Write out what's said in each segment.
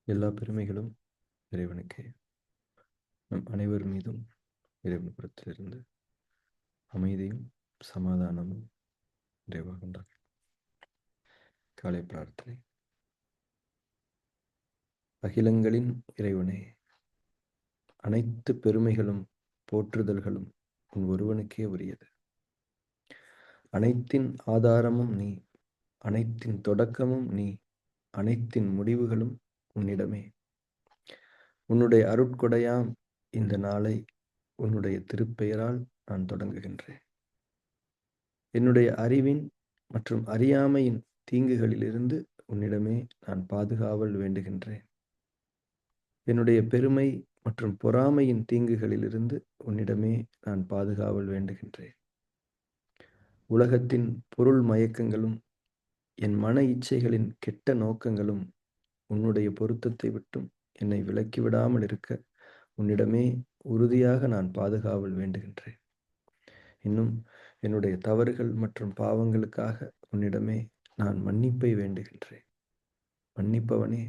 எல்லா பெருமைகளும் இறைவனுக்கே. நம் அனைவர் மீதும் இறைவன் புறத்திலிருந்து அமைதியும் சமாதானமும் நிறைவாகின்றார். காலை பிரார்த்தனை. அகிலங்களின் இறைவனே, அனைத்து பெருமைகளும் போற்றுதல்களும் உன் ஒருவனுக்கே உரியது. அனைத்தின் ஆதாரமும் நீ, அனைத்தின் தொடக்கமும் நீ, அனைத்தின் முடிவுகளும் உன்னிடமே. உன்னுடைய அருட்கொடையாம் இந்த நாளை உன்னுடைய திருப்பெயரால் நான் தொடங்குகின்றேன். என்னுடைய அறிவின் மற்றும் அறியாமையின் தீங்குகளிலிருந்து உன்னிடமே நான் பாதுகாவல் வேண்டுகின்றேன். என்னுடைய பெருமை மற்றும் பொறாமையின் தீங்குகளிலிருந்து உன்னிடமே நான் பாதுகாவல் வேண்டுகின்றேன். உலகத்தின் பொருள் மயக்கங்களும் என் மன இச்சைகளின் கெட்ட நோக்கங்களும் உன்னுடைய பொருத்தத்தை விட்டும் என்னை விலக்கிவிடாமல் இருக்க உன்னிடமே உறுதியாக நான் பாதுகாவல் வேண்டுகின்றேன். இன்னும் என்னுடைய தவறுகள் மற்றும் பாவங்களுக்காக உன்னிடமே நான் மன்னிப்பை வேண்டுகின்றேன். மன்னிப்பவனே,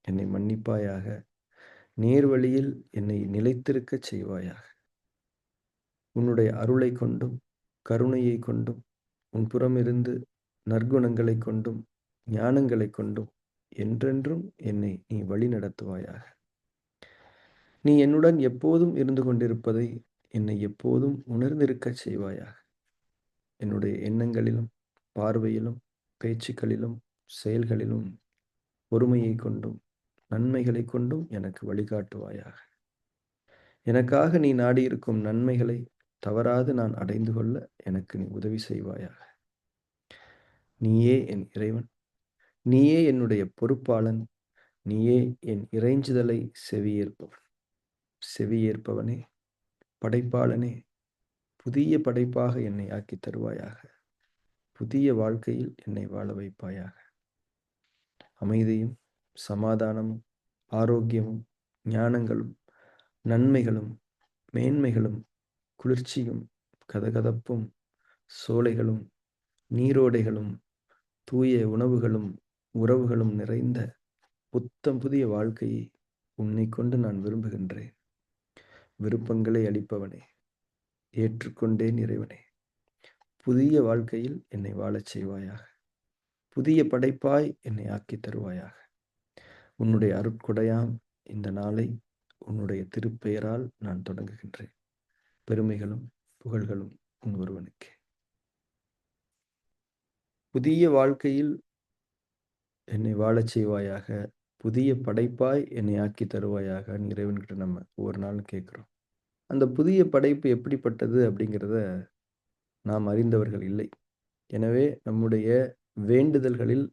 என்னை மன்னிப்பாயாக. நேர்வழியில் என்னை நிலைத்திருக்கச் செய்வாயாக. உன்னுடைய அருளை கொண்டும் கருணையை கொண்டும் உன் புறமிருந்து நற்குணங்களை கொண்டும் ஞானங்களை கொண்டும் என்றென்றும் என்னை நீ வழி நடத்துவாயாக. நீ என்னுடன் எப்போதும் இருந்து கொண்டிருப்பதை என்னை எப்போதும் உணர்ந்திருக்கச் செய்வாயாக. என்னுடைய எண்ணங்களிலும் பார்வையிலும் பேச்சுக்களிலும் செயல்களிலும் பொறுமையை கொண்டும் நன்மைகளை கொண்டும் எனக்கு வழிகாட்டுவாயாக. எனக்காக நீ நாடியிருக்கும் நன்மைகளை தவறாது நான் அடைந்து கொள்ள எனக்கு நீ உதவி செய்வாயாக. நீயே என் இறைவன், நீயே என்னுடைய பொறுப்பாளன், நீயே என் இறைஞ்சுதலை செவியேற்பவன். செவியேற்பவனே, படைப்பாளனே, புதிய படைப்பாக என்னை ஆக்கி தருவாயாக. புதிய வாழ்க்கையில் என்னை வாழ வைப்பாயாக. அமைதியும் சமாதானமும் ஆரோக்கியமும் ஞானங்களும் நன்மைகளும் மேன்மைகளும் குளிர்ச்சியும் கதகதப்பும் சோலைகளும் நீரோடைகளும் தூய உணவுகளும் உறவுகளும் நிறைந்த புத்தம் புதிய வாழ்க்கையை உன்னை கொண்டு நான் விரும்புகின்றேன். விருப்பங்களை அளிப்பவனே, ஏற்றுக்கொண்டேன் இறைவனே. புதிய வாழ்க்கையில் என்னை வாழச் செய்வாயாக. புதிய படைப்பாய் என்னை ஆக்கி தருவாயாக. உன்னுடைய அருட்கொடையாம் இந்த நாளை உன்னுடைய திருப்பெயரால் நான் தொடங்குகின்றேன். பெருமைகளும் புகழ்களும் உன் ஒருவனுக்கே. புதிய வாழ்க்கையில் என்னை வாழச் செய்வாயாக. புதிய படைப்பாய் என்னை ஆக்கி தருவாயாக. இறைவன்கிட்ட நம்ம ஒவ்வொரு நாளும் கேட்குறோம். அந்த புதிய படைப்பு எப்படிப்பட்டது அப்படிங்கிறத நாம் அறிந்தவர்கள் இல்லை. எனவே நம்முடைய வேண்டுதல்களில்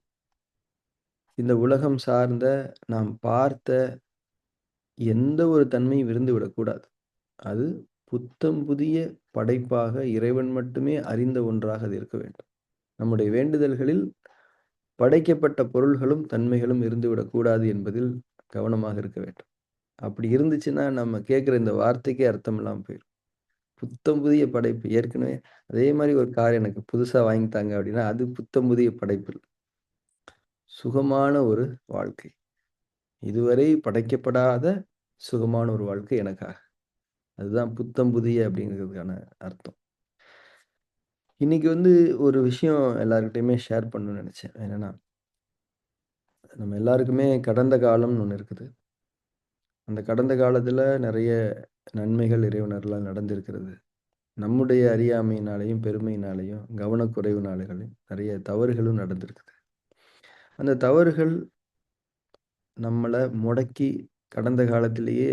இந்த உலகம் சார்ந்த நாம் பார்த்த எந்த ஒரு தன்மையும் இருந்து விடக்கூடாது. அது புத்தம் புதிய படைப்பாக இறைவன் மட்டுமே அறிந்த ஒன்றாக அது இருக்க வேண்டும். நம்முடைய வேண்டுதல்களில் படைக்கப்பட்ட பொருள்களும் தன்மைகளும் இருந்துவிடக்கூடாது என்பதில் கவனமாக இருக்க வேண்டும். அப்படி இருந்துச்சுன்னா நம்ம கேட்குற இந்த வார்த்தைக்கே அர்த்தம் இல்லாமல் போயிடும். புத்தம் புதிய படைப்பு. ஏற்கனவே அதே மாதிரி ஒரு கார் எனக்கு புதுசாக வாங்கித்தாங்க அப்படின்னா அது புத்தம் புதிய படைப்பு. சுகமான ஒரு வாழ்க்கை, இதுவரை படைக்கப்படாத சுகமான ஒரு வாழ்க்கை எனக்காக. அதுதான் புத்தம் புதிய அப்படிங்கிறதுக்கான அர்த்தம். இன்னைக்கு ஒரு விஷயம் எல்லாருக்கிட்டையுமே ஷேர் பண்ணணும்னு நினைச்சேன். என்னன்னா, நம்ம எல்லாருக்குமே கடந்த காலம்னு ஒண்ணு இருக்குது. அந்த கடந்த காலத்துல நிறைய நன்மைகள் இறைவன் அருளால் நடந்திருக்கிறது. நம்முடைய அறியாமையினாலேயும் பெருமையினாலேயும் கவனக்குறைவுனாலையும் நிறைய தவறுகளும் நடந்திருக்குது. அந்த தவறுகள் நம்மள முடக்கி கடந்த காலத்திலேயே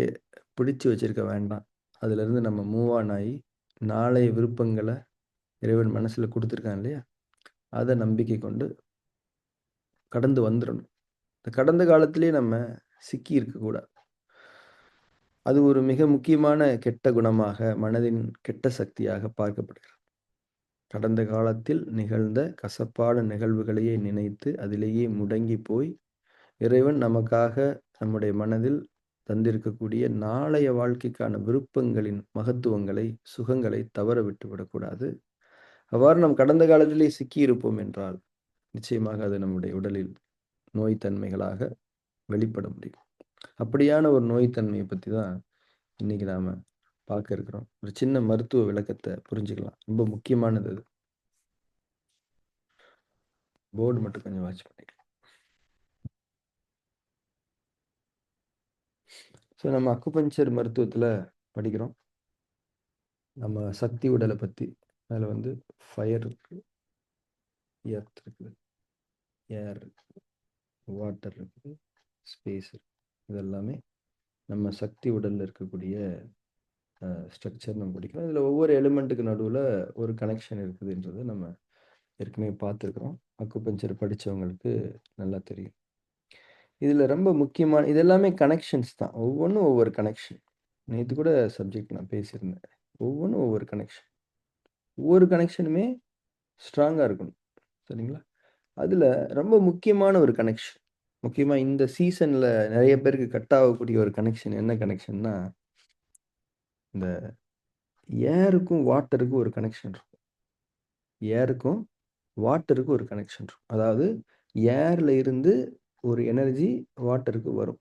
பிடிச்சு வச்சிருக்க வேண்டாம். அதிலிருந்து நம்ம மூவ் ஆன் ஆகி நாளைய விருப்பங்களை இறைவன் மனசுல கொடுத்துருக்கான் இல்லையா, அதை நம்பிக்கை கொண்டு கடந்து வந்துடணும். இந்த கடந்த காலத்திலேயே நம்ம சிக்கி இருக்கக்கூடாது. அது ஒரு மிக முக்கியமான கெட்ட குணமாக, மனதின் கெட்ட சக்தியாக பார்க்கப்படுகிறது. கடந்த காலத்தில் நிகழ்ந்த கசப்பான நிகழ்வுகளையே நினைத்து அதிலேயே முடங்கி போய் இறைவன் நமக்காக நம்முடைய மனதில் தந்திருக்கக்கூடிய நாளைய வாழ்க்கைக்கான விருப்பங்களின் மகத்துவங்களை சுகங்களை தவற விட்டு விடக்கூடாது. அவ்வாறு நம் கடந்த காலத்திலே சிக்கி இருப்போம் என்றால் நிச்சயமாக அது நம்முடைய உடலில் நோய் தன்மைகளாக வெளிப்பட முடியும். அப்படியான ஒரு நோய் தன்மைய பத்தி தான் இன்னைக்கு நாம பார்க்க இருக்கிறோம். ஒரு சின்ன மருத்துவ விளக்கத்த புரிஞ்சுக்கலாம். ரொம்ப முக்கியமானது அது. போர்டு மட்டும் கொஞ்சம் வாட்ச் பண்ணிக்கலாம். நம்ம அக்குபஞ்சர் மருத்துவத்துல படிக்கிறோம். நம்ம சக்தி உடல பத்தி. அதுல வந்து ஃபயர் இருக்கு, எர்த் இருக்குது, ஏர் இருக்குது, வாட்டர் இருக்குது, ஸ்பேஸ் இருக்கு. இது எல்லாமே நம்ம சக்தி உடல்ல இருக்கக்கூடிய ஸ்ட்ரக்சர் நம்ம படிக்கிறோம். இதுல ஒவ்வொரு எலிமெண்ட்டுக்கு நடுவுல ஒரு கனெக்ஷன் இருக்குதுன்றத நம்ம ஏற்கனவே பார்த்துருக்குறோம். அக்குபஞ்சர் படிச்சவங்களுக்கு நல்லா தெரியும். இதுல ரொம்ப முக்கியமான இது எல்லாமே கனெக்ஷன்ஸ் தான். ஒவ்வொன்னும் ஒவ்வொரு கனெக்ஷன். நேத்து கூட சப்ஜெக்ட் நான் பேசியிருந்தேன். ஒவ்வொன்னும் ஒவ்வொரு கனெக்ஷன். ஒவ்வொரு கனெக்ஷனுமே ஸ்ட்ராங்கா இருக்கணும். சரிங்களா? அதுல ரொம்ப முக்கியமான ஒரு கனெக்ஷன். முக்கியமா இந்த சீசன்ல நெறைய பேருக்கு கட் ஆகக்கூடிய ஒரு கனெக்ஷன் என்ன கனெக்ஷன்னா, இந்த ஏருக்கும், வாட்டருக்கும் ஒரு கனெக்ஷன் இருக்கும். ஏருக்கும், வாட்டருக்கும் ஒரு கனெக்ஷன் இருக்கும். அதாவது ஏர்ல இருந்து ஒரு எனர்ஜி வாட்டருக்கு வரும்.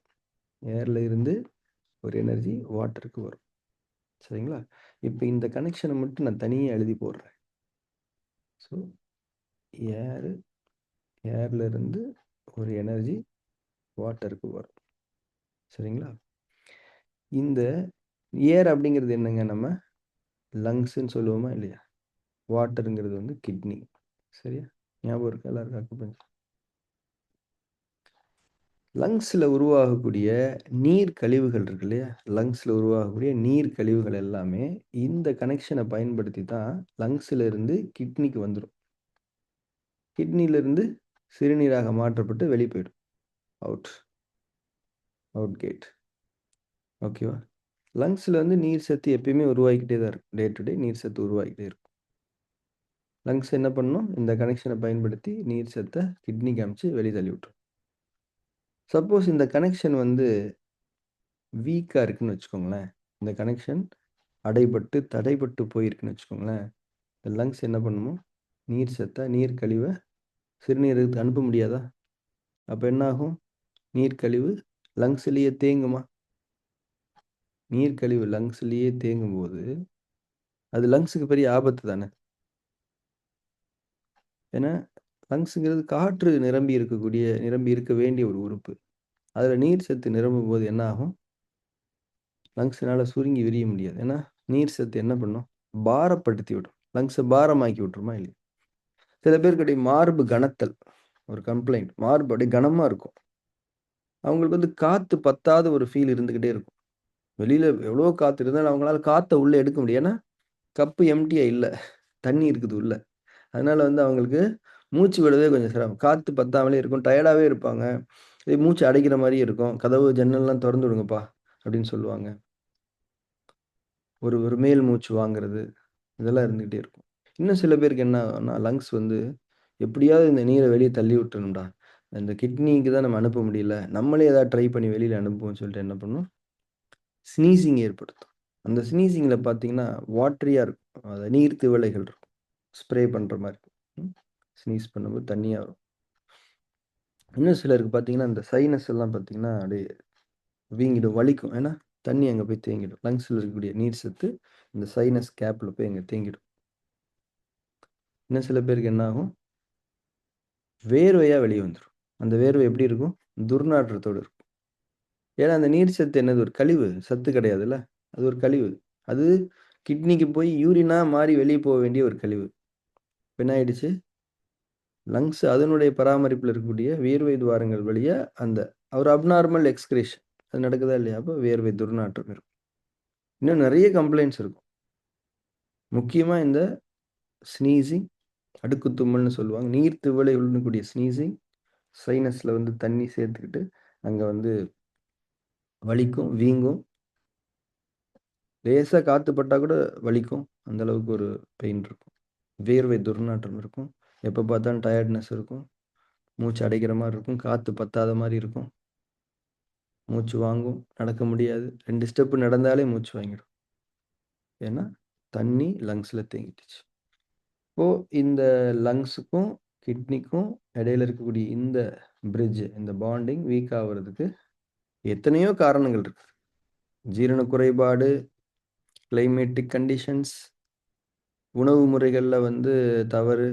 ஏர்ல இருந்து ஒரு எனர்ஜி வாட்டருக்கு வரும். சரிங்களா? இப்ப இந்த கனெக்ஷன மட்டும் நான் தனியா எழுதி போடுறேன். ஸோ ஏரு ஏர்ல இருந்து ஒரு எனர்ஜி வாட்டருக்கு வரும். சரிங்களா? இந்த ஏர் அப்படிங்கிறது என்னங்க நம்ம லங்ஸ்ன்னு சொல்லுவோமா இல்லையா? வாட்டர்ங்கிறது வந்து கிட்னி. சரியா? ஞாபகம் இருக்கா எல்லாருக்கும் அக்குபஞ்சர்? லங்ஸ்ல உருவாகக்கூடிய நீர் கழிவுகள் இருக்கு இல்லையா? லங்ஸ்ல உருவாகக்கூடிய நீர் கழிவுகள் எல்லாமே இந்த கனெக்ஷன பயன்படுத்தி தான் லங்ஸ்ல இருந்து கிட்னிக்கு வந்துரும். கிட்னில இருந்து சிறுநீராக மாற்றப்பட்டு வெளிய போயிடும். அவுட். Out gate. ஓகேவா? லங்ஸ்ல வந்து நீர் சத்து எப்பயுமே உருவாகிக்கிட்டே தான் இருக்கும். டே டு டே நீர் சத்து உருவாகிக்கிட்டே இருக்கும். லங்ஸ் என்ன பண்ணணும்? இந்த கனெக்ஷன பயன்படுத்தி நீர் சத்த கிட்னிக்கு அனுப்பிச்சு வெளிய தள்ளி விட்டுரும். சப்போஸ் இந்த கனெக்ஷன் வந்து வீக்கா இருக்குன்னு வச்சுக்கோங்களேன். இந்த கனெக்ஷன் அடைபட்டு, தடைபட்டு போயிருக்குன்னு வச்சுக்கோங்களேன். இந்த லங்ஸ் என்ன பண்ணுமோ, நீர் சத்த, நீர் கழிவ சிறுநீரகத்துக்கு அனுப்ப முடியாதா? அப்ப என்ன ஆகும்? நீர் கழிவு லங்ஸ்லயே தேங்குமா? நீர் கழிவு லங்ஸ்லயே தேங்கும்போது, அது லங்ஸுக்கு பெரிய ஆபத்து தானே! ஏன்னா, லங்ஸுங்கிறது காற்று நிரம்பி இருக்க வேண்டிய ஒரு உறுப்பு. அதுல நீர் சத்து நிரம்பும்போது என்ன ஆகும்? லங்ஸ்னால சுருங்கி விரிய முடியாது. ஏன்னா, நீர் சத்து என்ன பண்ணும்? பாரப்படுத்தி விடும். லங்ஸ பாரமாக்கி விட்டுருமா இல்லையா? சில பேருக்கு மார்பு கனத்தல் ஒரு கம்ப்ளைண்ட். மார்பு அப்படியே கனமா இருக்கும். அவங்களுக்கு வந்து காத்து பத்தாத ஒரு ஃபீல் இருந்துகிட்டே இருக்கும். வெளியில எவ்வளவோ காத்து இருந்தாலும் அவங்களால காத்த உள்ள எடுக்க முடியும். ஏன்னா, கப்பு எம்ப்டியா இல்ல. தண்ணி இருக்குது உள்ள. அதனால வந்து அவங்களுக்கு மூச்சு விடவே கொஞ்சம் சிரமம். காத்து பத்தாமலே இருக்கும். டயர்டாவே இருப்பாங்க. மூச்சு அடைக்கிற மாரியே இருக்கும். "கதவு, ஜன்னல்லாம் தொறந்து விடுங்கப்பா" அப்படின்னு சொல்லுவாங்க. ஒரு ஒரு மேல் மூச்சு வாங்குறது, இதெல்லாம் இருந்துகிட்டே இருக்கும். இன்னும் சில பேருக்கு என்ன ஆகும்னா, லங்ஸ் வந்து எப்படியாவது இந்த நீர வெளிய தள்ளி விட்டுறணும்டா. இந்த கிட்னிக்கு தான் நம்ம அனுப்ப முடியல. நம்மளே ஏதாவது ட்ரை பண்ணி வெளியில அனுப்புவோம்ன்னு சொல்லிட்டு என்ன பண்ணும்? ஸ்னீசிங் ஏற்படுத்தும். அந்த ஸ்னீசிங்ல பார்த்தீங்கன்னா, வாட்டரியா இருக்கும். நீர் திவலைகள் இருக்கும். ஸ்ப்ரே பண்ற மாரி. ம். ஸ்னீஸ் பண்ணும்போது தண்ணியா வரும். இன்னும் சிலருக்கு பார்த்தீங்கன்னா, இந்த சைனஸ் எல்லாம் பார்த்தீங்கன்னா, அப்படியே வீங்கிடும், வலிக்கும். ஏன்னா, தண்ணி அங்க போய் தேங்கிடும். லங்ஸ்ல இருக்கக்கூடிய நீர் சத்து இந்த சைனஸ் கேப்ல போய் அங்க தேங்கிடும். இன்னும் சில பேருக்கு என்ன ஆகும்? வேர்வையா வெளிய வந்துரும். அந்த வேர்வை எப்படி இருக்கும்? துர்நாற்றத்தோட இருக்கும். ஏன்னா, அந்த நீர் சத்து என்னது? ஒரு கழிவு. சத்து கிடையாதுல்ல. அது ஒரு கழிவு. அது கிட்னிக்கு போய் யூரினா மாறி வெளிய போ வேண்டிய ஒரு கழிவு. இப்ப என்ன ஆயிடுச்சு? லங்ஸ் அதனுடைய பராமரிப்புல இருக்கக்கூடிய வியர்வை துவாரங்கள் வழியா அந்த ஒரு அப்நார்மல் எக்ஸ்கிரீஷன் அது நடக்குதா இல்லையா? அப்ப வியர்வை துர்நாற்றம் இருக்கும். இன்னும் நெறைய கம்ப்ளைண்ட்ஸ் இருக்கும். முக்கியமா இந்த ஸ்னீசிங், அடுக்கு தும்மல்னு சொல்லுவாங்க. நீர் திவலை விழுங்கக்கூடிய ஸ்னீசிங், சைனஸ்ல வந்து தண்ணி சேர்த்துக்கிட்டு, அங்க வந்து வலிக்கும், வீங்கும். லேசா காத்து பட்டா கூட வலிக்கும். அந்த அளவுக்கு ஒரு பெயின் இருக்கும். வியர்வை துர்நாற்றம் இருக்கும். எப்ப பார்த்தாலும் டயர்ட்னஸ் இருக்கும். மூச்சு அடைக்கிற மாரி இருக்கும். காத்து பத்தாத மாரி இருக்கும். மூச்சு வாங்கும். நடக்க முடியாது. 2 ஸ்டெப் நடந்தாலே மூச்சு வாங்கிடும். ஏன்னா, தண்ணி லங்ஸ்ல தேங்கிடுச்சு. இப்போ இந்த லங்ஸுக்கும், கிட்னிக்கும் இடையில இருக்கக்கூடிய இந்த பிரிட்ஜ், இந்த பாண்டிங் வீக் ஆவறதுக்கு எத்தனையோ காரணங்கள் இருக்கு. ஜீரண குறைபாடு, கிளைமேட்டிக் கண்டிஷன்ஸ், உணவு முறைகள்ல தவறு,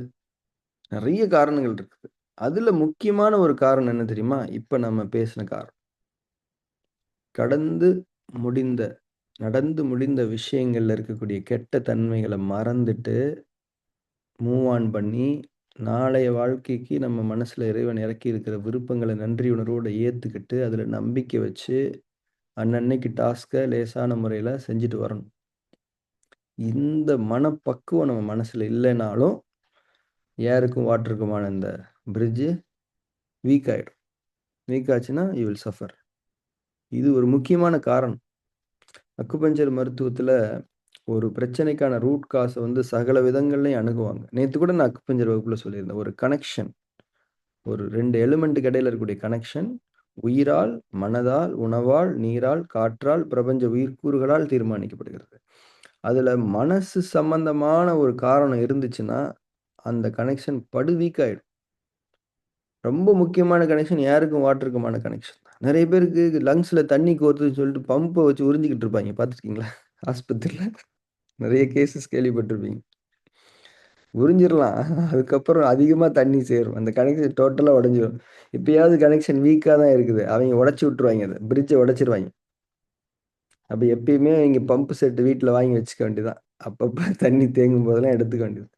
நெறைய காரணங்கள் இருக்குது. அதுல முக்கியமான ஒரு காரணம் என்ன தெரியுமா? இப்ப நம்ம பேசின காரணம். கடந்து முடிந்த நடந்து முடிந்த விஷயங்கள்ல இருக்கக்கூடிய கெட்ட தன்மைகள மறந்துட்டு, மூவ் ஆன் பண்ணி, நாளைய வாழ்க்கைக்கு நம்ம மனசுல இறைவன் இறக்கி இருக்கிற விருப்பங்கள நன்றியுணர்வோட ஏத்துக்கிட்டு, அதுல நம்பிக்கை வச்சு, அன்னன்னைக்கு டாஸ்க்க லேசான முறையில செஞ்சுட்டு வரணும். இந்த மனப்பக்குவம் நம்ம மனசுல இல்லனாலும், ஏருக்கும் வாட்டருக்குமான இந்த பிரிட்ஜ் வீக் ஆயிடும். வீக் ஆச்சுன்னா, யூ வில் சஃபர். இது ஒரு முக்கியமான காரணம். அக்குபஞ்சர் மருத்துவத்துல ஒரு பிரச்சனைக்கான ரூட் காஸ சகல விதங்கள்லயும் அணுகுவாங்க. நேத்து கூட நான் அக்குபஞ்சர் வகுப்புல சொல்லியிருந்தேன். ஒரு கனெக்ஷன். ஒரு 2 எலிமெண்ட்டுக்கு இடையில இருக்கக்கூடிய கனெக்ஷன், உயிரால், மனதால், உணவால், நீரால், காற்றால், பிரபஞ்ச உயிர்க்கூறுகளால் தீர்மானிக்கப்படுகிறது. அதுல மனசு சம்பந்தமான ஒரு காரணம் இருந்துச்சுன்னா, அந்த கனெக்ஷன் படு வீக் ஆயிடும். ரொம்ப முக்கியமான கனெக்ஷன் ஏருக்கும் வாட்டருக்குமான கனெக்ஷன் தான். நெறைய பேருக்கு லங்ஸ்ல தண்ணி கோர்த்துதுன்னு சொல்லிட்டு பம்ப வச்சு உறிஞ்சிக்கிட்டு இருப்பாய்ங்க. பார்த்துருக்கீங்களா? ஆஸ்பத்திரில. நெறைய கேஸஸ் கேள்விப்பட்டிருப்பீங்க. உறிஞ்சிரலாம். அதுக்கப்புறம் அதிகமா தண்ணி சேரும். அந்த கனெக்ஷன் டோட்டலா உடைஞ்சிரும். இப்பயாவது கனெக்ஷன் வீக்கா தான் இருக்குது. அவைங்க உடைச்சு விட்டுருவாய்ங்க அத. பிரிட்ஜ உடைச்சிருவாய்ங்க. அப்ப எப்பயுமே இங்க பம்ப் செட் வீட்ல வாங்கி வச்சுக்க வேண்டியதுதான். அப்பப்ப தண்ணி தேங்கும் போதெல்லாம் எடுத்துக்க வேண்டியது.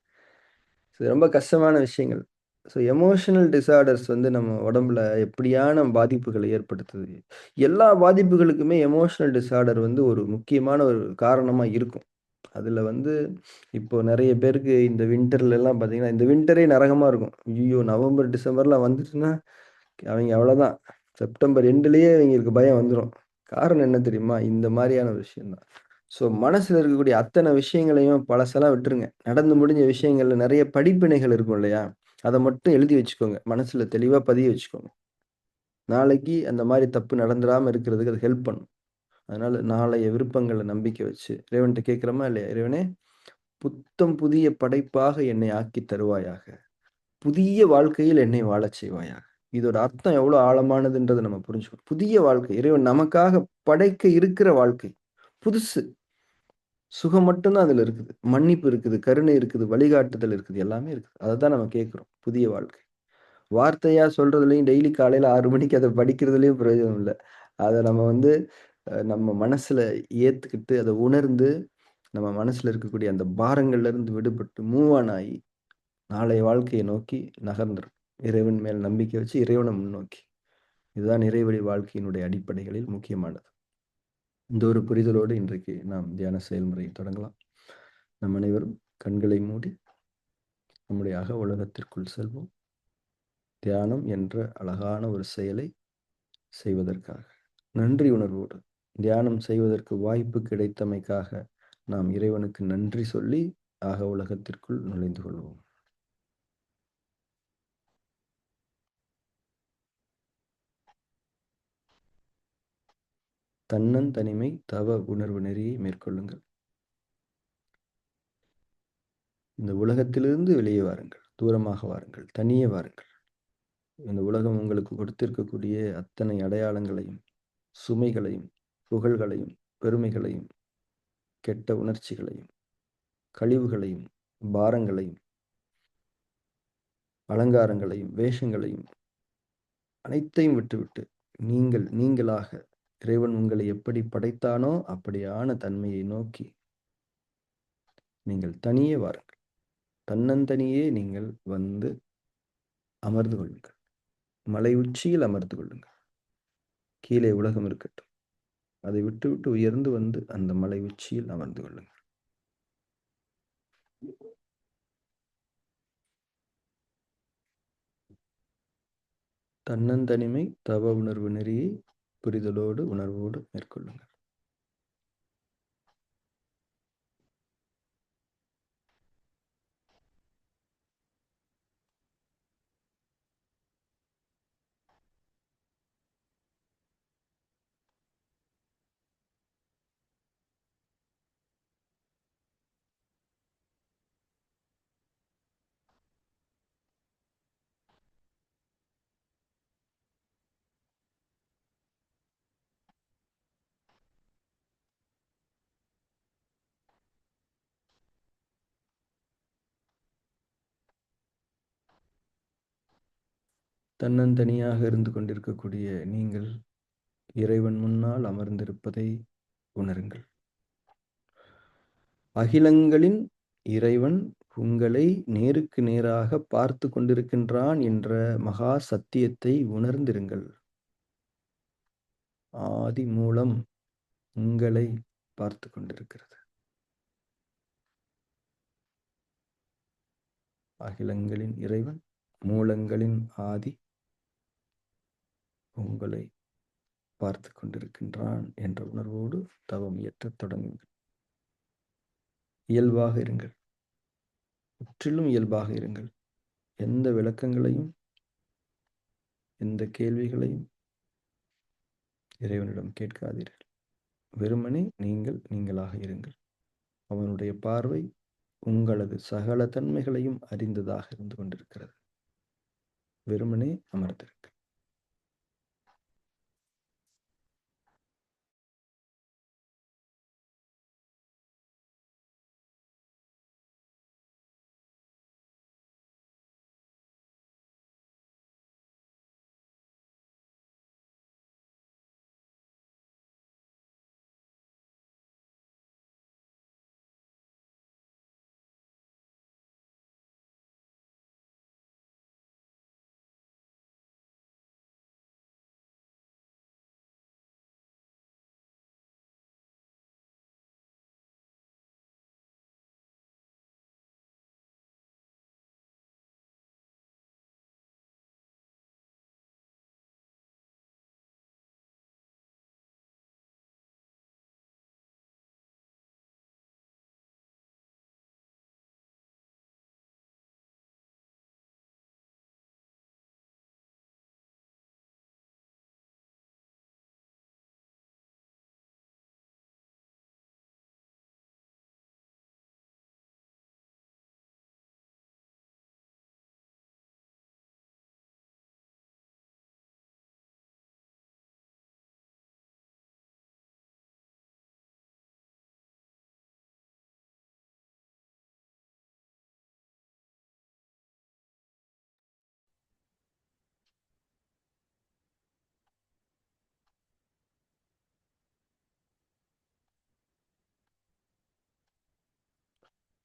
இது ரொம்ப கஷ்டமான விஷயங்கள். ஸோ எமோஷனல் டிஸார்டர்ஸ் நம்ம உடம்புல எப்படியான பாதிப்புகளை ஏற்படுத்துது? எல்லா பாதிப்புகளுக்குமே எமோஷனல் டிஸார்டர் ஒரு முக்கியமான ஒரு காரணமா இருக்கும். அதுல இப்போ நெறைய பேருக்கு இந்த வின்டர்லலாம் பார்த்தீங்கன்னா, இந்த வின்டரே நரகமா இருக்கும். ஐய்யயோ! நவம்பர், டிசம்பர்லாம் வந்துச்சுன்னா, அவைங்க அவ்வளோதான். செப்டம்பர் எண்டுலயே அவைங்களுக்கு பயம் வந்துரும். காரணம் என்ன தெரியுமா? இந்த மாரியான விஷயம் தான். ஸோ மனசுல இருக்கக்கூடிய அத்தன விஷயங்களையும் பழசெல்லாம் விட்டுருங்க. நடந்து முடிஞ்ச விஷயங்கள்ல நெறைய படிப்பினைகள் இருக்கும் இல்லையா? அத மட்டும் எழுதி வச்சுக்கோங்க. மனசுல தெளிவா பதிய வச்சுக்கோங்க. நாளைக்கு அந்த மாரி தப்பு நடந்துராம இருக்கிறதுக்கு அது ஹெல்ப் பண்ணும். அதனால நாளைய விருப்பங்கள்ல நம்பிக்கை வச்சு, இறைவன்ட்ட கேட்கிறோமா இல்லையா? இறைவனே புத்தம் புதிய படைப்பாக என்னை ஆக்கித் தருவாயாக. புதிய வாழ்க்கையில் என்னை வாழச் செய்வாயாக. இதோட அர்த்தம் எவ்வளோ ஆழமானதுன்றத நம்ம புரிஞ்சுக்கணும். புதிய வாழ்க்கை. இறைவன் நமக்காக படைக்க இருக்கிற வாழ்க்கை. புதுசு. சுகம் மட்டும் தான் அதுல இருக்குது. மன்னிப்பு இருக்குது, கருணை இருக்குது, வழிகாட்டுதல் இருக்குது, எல்லாமே இருக்குது. அதத்தான் நம்ம கேட்கிறோம். புதிய வாழ்க்கை. வார்த்தையா சொல்றதுலயும் டெய்லி காலையில 6 மணிக்கு அத படிக்கிறதுலயும் பிரயோஜனம் இல்ல. அத நம்ம நம்ம மனசுல ஏத்துக்கிட்டு, அத உணர்ந்து, நம்ம மனசுல இருக்கக்கூடிய அந்த பாரங்கள்ல இருந்து விடுபட்டு, மூவ் ஆன் ஆயி, நாளைய வாழ்க்கைய நோக்கி நகர்ந்துரும். இறைவன் மேல் நம்பிக்கை வச்சு, இறைவன முன்னோக்கி. இதுதான் இறைவழி வாழ்க்கையினுடைய அடிப்படைகளில் முக்கியமானது. இந்த ஒரு புரிதலோடு இன்றைக்கு நாம் தியான செயல்முறையை தொடங்கலாம். நம் அனைவரும் கண்களை மூடி, நம்முடைய அக உலகத்திற்குள் செல்வோம். தியானம் என்ற அழகான ஒரு செயலை செய்வதற்காக. நன்றி உணர்வோடு தியானம் செய்வதற்கு வாய்ப்பு கிடைத்தமைக்காக நாம் இறைவனுக்கு நன்றி சொல்லி அக உலகத்திற்குள் நுழைந்து கொள்வோம். தன்னந்தனிமை தவ உணர்வு நெறியை மேற்கொள்ளுங்கள். இந்த உலகத்திலிருந்து வெளியே வாருங்கள். தூரமாக வாருங்கள். தனியே வாருங்கள். இந்த உலகம் உங்களுக்கு கொடுத்திருக்கக்கூடிய அத்தனை அடையாளங்களையும், சுமைகளையும், புகழ்களையும், பெருமைகளையும், கெட்ட உணர்ச்சிகளையும், கழிவுகளையும், பாரங்களையும், அலங்காரங்களையும், வேஷங்களையும் அனைத்தையும் விட்டுவிட்டு, நீங்கள் நீங்களாக இறைவன் உங்களை எப்படி படைத்தானோ அப்படியான தன்மையை நோக்கி நீங்கள் தனியே வாருங்கள். தன்னந்தனியே நீங்கள் அமர்ந்து கொள்ளுங்கள். மலை உச்சியில் அமர்ந்து கொள்ளுங்கள். கீழே உலகம் இருக்கட்டும். அதை விட்டுவிட்டு உயர்ந்து அந்த மலை உச்சியில் அமர்ந்து கொள்ளுங்கள். தன்னந்தனிமை தவ உணர்வு நெறியை புரிதலோடு உணர்வோடு மேற்கொள்ளுங்கள். தன்னந்தனியாக இருந்து கொண்டிருக்கக்கூடிய நீங்கள் இறைவன் முன்னால் அமர்ந்திருப்பதை உணருங்கள். அகிலங்களின் இறைவன் உங்களை நேருக்கு நேராக பார்த்து கொண்டிருக்கின்றான் என்ற மகா சத்தியத்தை உணர்ந்திருங்கள். ஆதி மூலம் உங்களை பார்த்து கொண்டிருக்கிறது. அகிலங்களின் இறைவன், மூலங்களின் ஆதி உங்களை பார்த்து கொண்டிருக்கின்றான் என்ற உணர்வோடு தவம் இயற்றத் தொடங்குங்கள். இயல்பாக இருங்கள். முற்றிலும் இயல்பாக இருங்கள். எந்த விளக்கங்களையும் எந்த கேள்விகளையும் இறைவனிடம் கேட்காதீர்கள். வெறுமனே நீங்கள் நீங்களாக இருங்கள். அவனுடைய பார்வை உங்களது சகல தன்மைகளையும் அறிந்ததாக இருந்து கொண்டிருக்கிறது. வெறுமனே அமர்ந்திருங்கள்.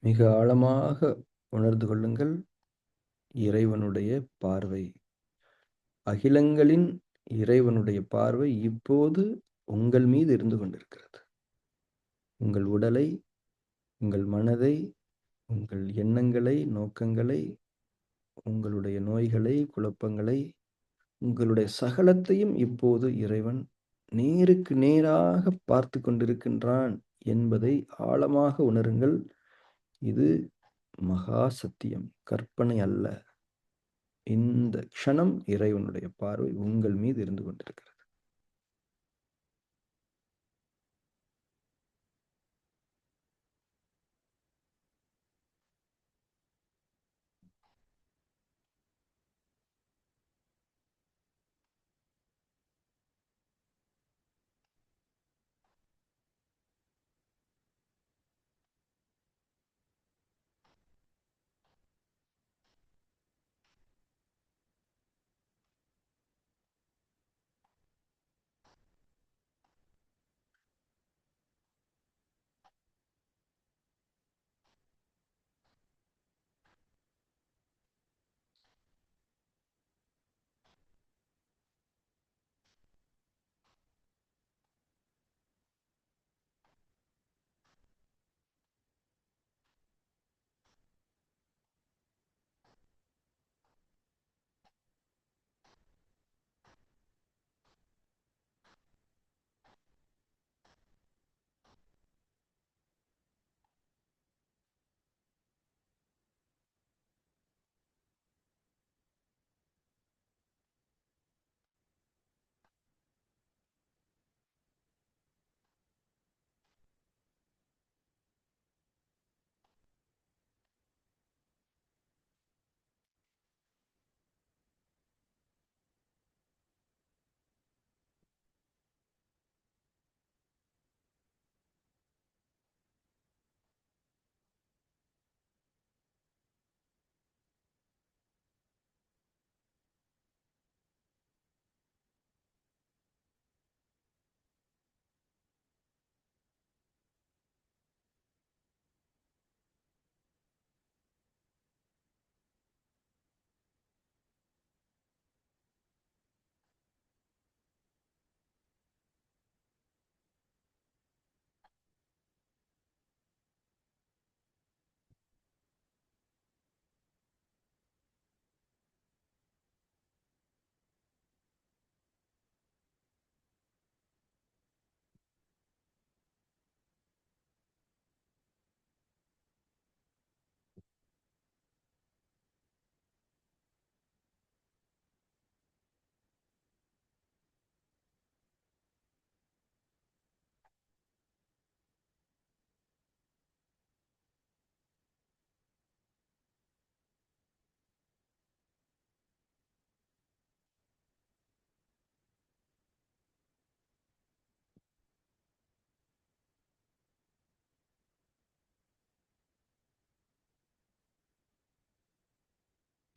மிக ஆழமாக உணர்ந்து கொள்ளுங்கள். இறைவனுடைய பார்வை, அகிலங்களின் இறைவனுடைய பார்வை இப்போது உங்கள் மீது இருந்து கொண்டிருக்கிறது. உங்கள் உடலை, உங்கள் மனதை, உங்கள் எண்ணங்களை, நோக்கங்களை, உங்களுடைய நோய்களை, குழப்பங்களை, உங்களுடைய சகலத்தையும் இப்போது இறைவன் நேருக்கு நேராக பார்த்து கொண்டிருக்கின்றான் என்பதை ஆழமாக உணருங்கள். இது மகா சத்தியம், கற்பனை அல்ல. இந்த க்ஷணம் இறைவனுடைய பார்வை உங்கள் மீது இருந்து கொண்டிருக்கிறது.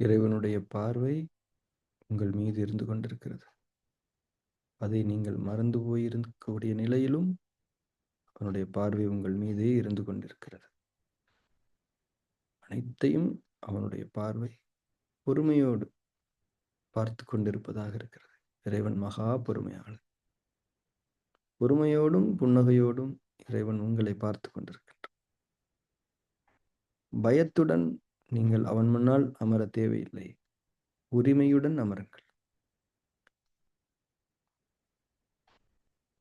இறைவனுடைய பார்வை உங்கள் மீது இருந்து கொண்டிருக்கிறது. அதை நீங்கள் மறந்து போயிருக்கக்கூடிய நிலையிலும் அவனுடைய பார்வை உங்கள் மீதே இருந்து கொண்டிருக்கிறது. அனைத்தையும் அவனுடைய பார்வை பொறுமையோடு பார்த்து கொண்டிருப்பதாக இருக்கிறது. இறைவன் மகா பொறுமையாளன். பொறுமையோடும் புன்னகையோடும் இறைவன் உங்களை பார்த்து கொண்டிருக்கின்றான். பயத்துடன் நீங்கள் அவன் முன்னால் அமர தேவையில்லை. உரிமையுடன் அமருங்கள்.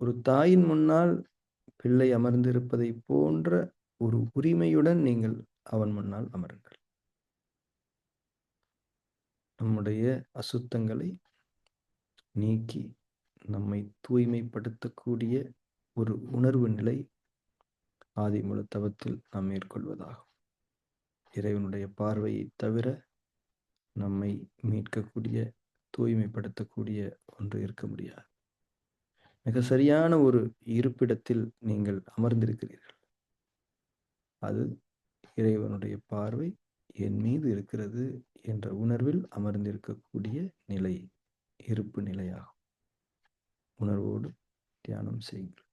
ஒரு தாயின் முன்னால் பிள்ளை அமர்ந்திருப்பதை போன்ற ஒரு உரிமையுடன் நீங்கள் அவன் முன்னால் அமருங்கள். நம்முடைய அசுத்தங்களை நீக்கி நம்மை தூய்மைப்படுத்தக்கூடிய ஒரு உணர்வு நிலை ஆதிமூல தவத்தில் நாம் மேற்கொள்வதாகும். இறைவனுடைய பார்வையை தவிர நம்மை மீட்கக்கூடிய தூய்மைப்படுத்தக்கூடிய ஒன்று இருக்க முடியாது. மிக சரியான ஒரு இருப்பிடத்தில் நீங்கள் அமர்ந்திருக்கிறீர்கள். அது இறைவனுடைய பார்வை என் மீது இருக்கிறது என்ற உணர்வில் அமர்ந்திருக்கக்கூடிய நிலை, இருப்பு நிலையாகும். உணர்வோடு தியானம் செய்யுங்கள்.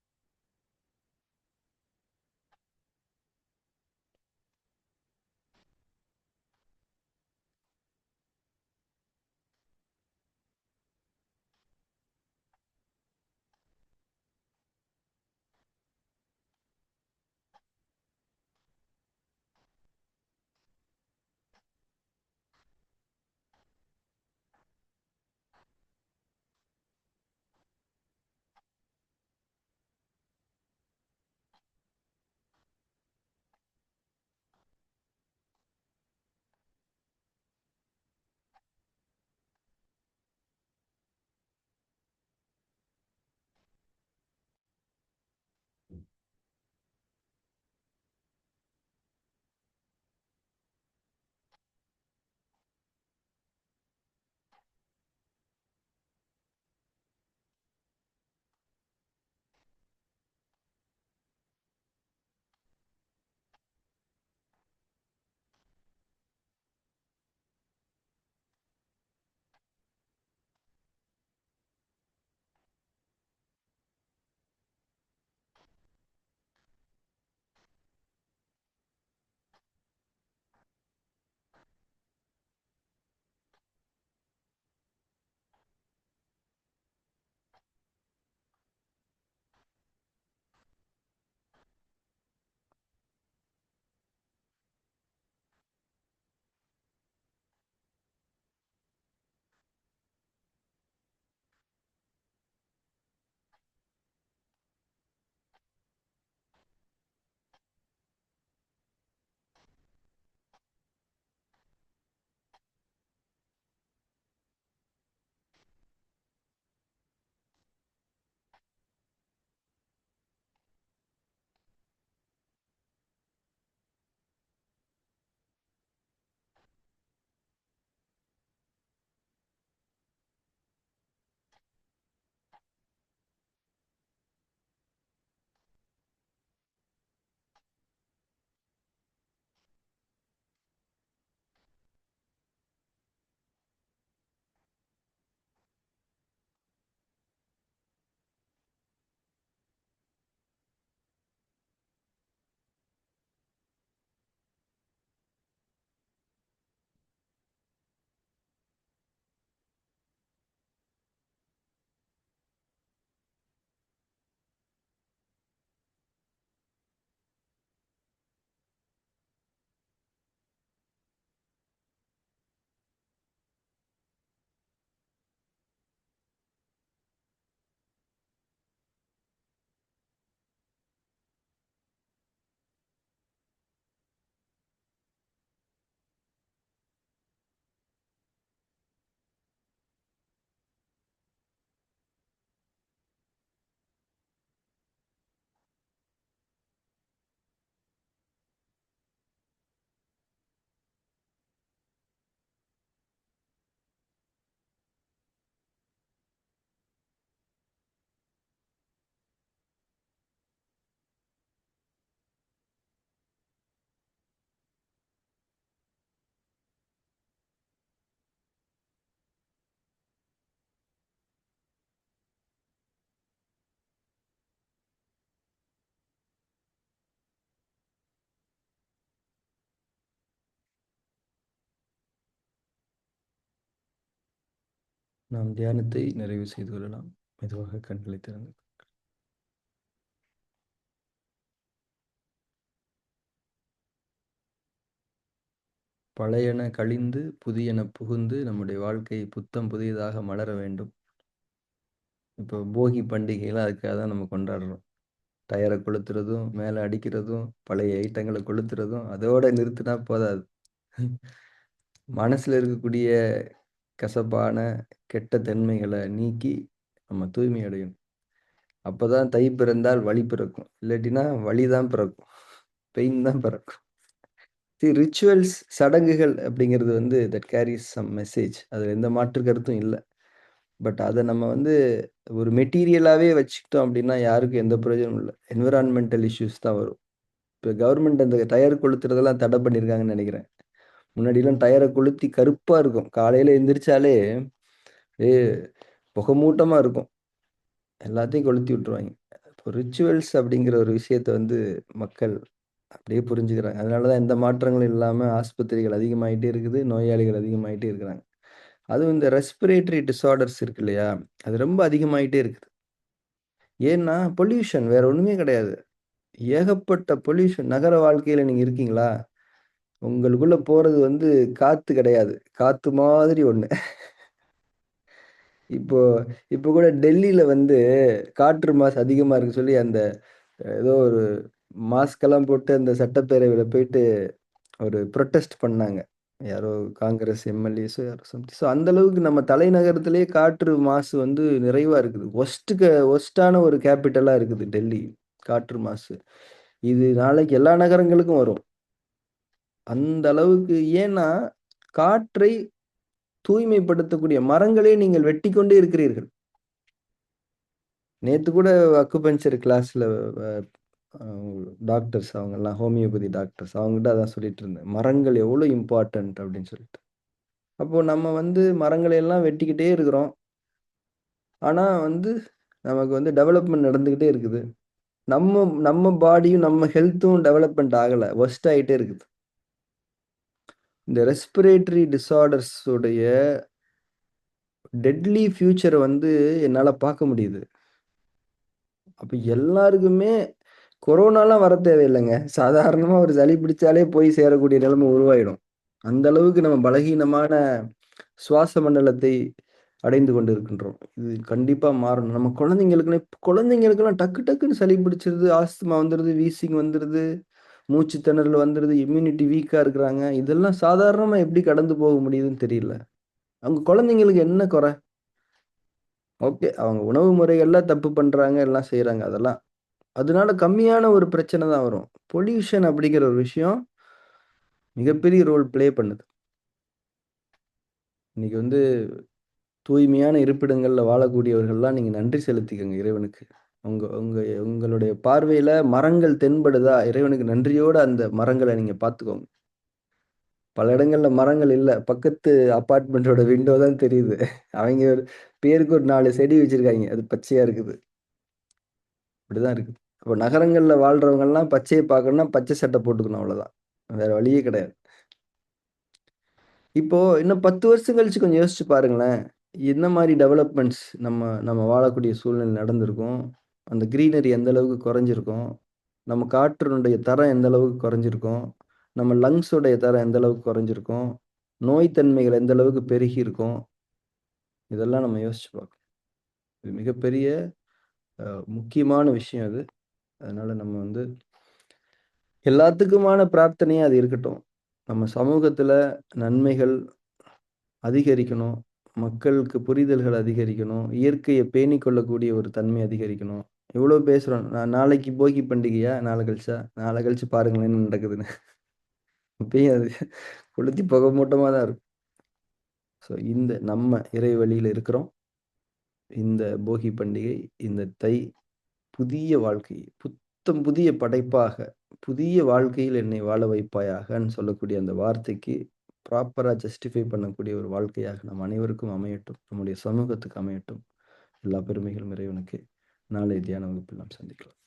நாம் தியானத்தை நிறைவு செய்து கொள்ளலாம். மெதுவாக கண்களை திறந்து பழையன கழிந்து புதியன புகுந்து நம்முடைய வாழ்க்கை புத்தம் புதியதாக மலர வேண்டும். இப்போ போகி பண்டிகைலாம் அதுக்காக தான் நம்ம கொண்டாடுறோம். டயர கொளுத்துறதும், மேல அடிக்கிறதும், பழைய ஐட்டங்கள கொளுத்துறதும், அதோட நிறுத்தினா போதாது. மனசுல இருக்கக்கூடிய கசப்பான, கெட்ட தன்மைகள நீக்கி நம்ம தூய்மை அடையணும். அப்பதான் தை பிறந்தால் வழி பிறக்கும். இல்லாட்டினா வலி தான் பிறக்கும். பெயின் தான் பிறக்கும். ரிச்சுவல்ஸ் சடங்குகள் அப்படிங்கிறது வந்து தட் கேரிஸ் சம் மெசேஜ். அதுல எந்த மாற்று கருத்தும் இல்ல. பட் அத நம்ம வந்து ஒரு மெட்டீரியலாவே வச்சுக்கிட்டோம் அப்படின்னா, யாருக்கும் எந்த பிரயோஜனமும் இல்ல. என்வைரன்மென்டல் இஷ்யூஸ் தான் வரும். இப்ப கவர்மெண்ட் அந்த டயர் கொளுத்துறதெல்லாம் தடை பண்ணியிருக்காங்கன்னு நெனைக்கிறேன். முன்னாடிலாம் டயர கொளுத்தி கருப்பா இருக்கும். காலையில எந்திரிச்சாலே, அப்படியே புகை மூட்டமா இருக்கும். எல்லாத்தையும் கொளுத்தி விட்டுருவாய்ங்க. இப்போ ரிச்சுவல்ஸ் அப்படிங்கிற ஒரு விஷயத்த வந்து மக்கள் அப்படியே புரிஞ்சுக்கிறாங்க. அதனால தான் எந்த மாற்றங்களும் இல்லாம ஆஸ்பத்திரிகள் அதிகமாயிட்டே இருக்குது. நோயாளிகள் அதிகமாயிட்டே இருக்கிறாங்க. அதுவும் இந்த ரெஸ்பிரேட்டரி டிஸார்டர்ஸ் இருக்கு இல்லையா? அது ரொம்ப அதிகமாயிட்டே இருக்குது. ஏன்னா பொல்யூஷன் வேற ஒண்ணுமே கிடையாது. ஏகப்பட்ட பொல்யூஷன். நகர வாழ்க்கையில நீங்க இருக்கீங்களா? உங்களுக்குள்ள போறது வந்து காத்து கிடையாது. காத்து மாதிரி ஒண்ணு. இப்போ இப்போ கூட டெல்லில வந்து காற்று மாசு அதிகமா இருக்கு சொல்லி அந்த ஏதோ ஒரு மாஸ்க்கெல்லாம் போட்டு அந்த சட்டப்பேரவையில போயிட்டு ஒரு புரொட்டஸ்ட் பண்ணாங்க. யாரோ காங்கிரஸ் எம்.எல்.ஏஸோ யாரோ சம்திங். ஸோ அந்த அளவுக்கு நம்ம தலைநகரத்திலேயே காற்று மாசு வந்து நிறைவா இருக்குது. வொர்ஸ்ட்டான ஒரு கேப்பிட்டலா இருக்குது டெல்லி. காற்று மாசு. இது நாளைக்கு எல்லா நகரங்களுக்கும் வரும். அந்த அளவுக்கு ஏன்னா, காற்றை தூய்மைப்படுத்தக்கூடிய மரங்களை நீங்கள் வெட்டிக் கொண்டே இருக்கிறீர்கள். நேத்து கூட அக்குபஞ்சர் கிளாஸ்ல அ அ டாக்டர்ஸ் அவங்கலாம் ஹோமியோபதி டாக்டர்ஸ் அவங்ககிட்ட அதான் சொல்லிட்டு இருந்தேன். மரங்கள் எவ்வளோ இம்பார்ட்டன்ட் அப்படின்னு சொல்லிட்டு. அப்போ நம்ம வந்து மரங்களை எல்லாம் வெட்டிக்கிட்டே இருக்கிறோம். ஆனா வந்து நமக்கு வந்து டெவலப்மென்ட் நடந்துகிட்டே இருக்குது. நம்ம நம்ம பாடியும் நம்ம ஹெல்த்தும் டெவலப்மென்ட் ஆகல. வொர்ஸ்ட் ஆயிட்டே இருக்குது. இந்த ரெஸ்பிரேட்டரி டிஸார்டர்ஸ் உடைய டெட்லி ஃபியூச்சர வந்து என்னால பார்க்க முடியுது. அப்ப எல்லாருக்குமே கொரோனாலாம் வர தேவையில்லங்க. சாதாரணமா ஒரு சளி பிடிச்சாலே போய் சேரக்கூடிய நிலைமை உருவாயிடும். அந்த அளவுக்கு நம்ம பலகீனமான சுவாச மண்டலத்தை அடைந்து கொண்டிருக்கின்றோம். இது கண்டிப்பா மாறணும். நம்ம குழந்தைங்களுக்கெல்லாம் டக்கு டக்குன்னு சளி பிடிச்சிருது, ஆஸ்துமா வந்துருது, வீசிங் வந்துருது, மூச்சு திணறல் வந்துருது, இம்யூனிட்டி வீக்கா இருக்கிறாங்க. இதெல்லாம் சாதாரணமா எப்படி கடந்து போக முடியுதுன்னு தெரியல. அவங்க குழந்தைங்களுக்கு என்ன குறை? ஓகே. அவங்க உணவு முறைகள்ல தப்பு பண்றாங்க, எல்லாம் செய்றாங்க அதெல்லாம். அதனால கம்மியான ஒரு பிரச்சனை தான் வரும். பொல்யூஷன் அப்படிங்கிற ஒரு விஷயம் மிகப்பெரிய ரோல் ப்ளே பண்ணுது. இன்னைக்கு வந்து தூய்மையான இருப்பிடங்கள்ல வாழக்கூடியவர்கள்லாம் நீங்க நன்றி செலுத்திக்கங்க இறைவனுக்கு. உங்க உங்க உங்களுடைய பார்வையில மரங்கள் தென்படுதா? இறைவனுக்கு நன்றியோட அந்த மரங்கள நீங்க பார்த்துக்கோங்க. பல இடங்கள்ல மரங்கள் இல்ல. பக்கத்து அபார்ட்மெண்டோட விண்டோ தான் தெரியுது. அவைங்க ஒரு பேருக்கு ஒரு 4 செடி வச்சிருக்காய்ங்க. அது பச்சையா இருக்குது. இப்படிதான் இருக்குது. அப்ப நகரங்கள்ல வாழ்றவங்கலாம் பச்சைய பார்க்கணும்னா பச்சை சட்டை போட்டுக்கணும் அவ்வளோதான். வேற வழியே கிடையாது. இப்போ இன்னும் 10 வருஷம் கழிச்சு கொஞ்சம் யோசிச்சு பாருங்களேன். என்ன மாரி டெவலப்மெண்ட்ஸ் நம்ம நம்ம வாழக்கூடிய சூழ்நிலை நடந்திருக்கும். அந்த கிரீனரி எந்த அளவுக்கு குறைஞ்சிருக்கும். நம்ம காற்றினுடைய தரம் எந்த அளவுக்கு குறைஞ்சிருக்கும். நம்ம லங்ஸ் உடைய தரம் எந்த அளவுக்கு குறைஞ்சிருக்கும். நோய் தன்மைகள் எந்த அளவுக்கு பெருகியிருக்கும். இதெல்லாம் நம்ம யோசிச்சு பார்க்கணும். இது மிகப்பெரிய அ முக்கியமான விஷயம் அது. அதனால நம்ம வந்து எல்லாத்துக்குமான பிரார்த்தனையா அது இருக்கட்டும். நம்ம சமூகத்துல நன்மைகள் அதிகரிக்கணும். மக்களுக்கு புரிதல்கள் அதிகரிக்கணும். இயற்கைய பேணிக் கொள்ளக்கூடிய ஒரு தன்மை அதிகரிக்கணும். எவ்வளோ பேசுறோம். நாளைக்கு போகி பண்டிகையா? நாளை கழிச்சா? நாளை கழிச்சு பாருங்களேன் என்ன நடக்குதுன்னு. இப்பயும் அது கொளுத்தி புகை மூட்டமா தான் இருக்கும். ஸோ இந்த நம்ம இறை வழியில இருக்கிறோம். இந்த போகி பண்டிகை, இந்த தை புதிய வாழ்க்கை, புத்தம் புதிய படைப்பாக, புதிய வாழ்க்கையில் என்னை வாழ வைப்பாயாகன்னு சொல்லக்கூடிய அந்த வார்த்தைக்கு ப்ராப்பரா ஜஸ்டிஃபை பண்ணக்கூடிய ஒரு வாழ்க்கையாக நம் அனைவருக்கும் அமையட்டும். நம்முடைய சமூகத்துக்கு அமையட்டும். எல்லா பெருமைகளும் இறைவனுக்கு. நாளை தியான வகுப்பில் நாம் சந்திக்கலாம்.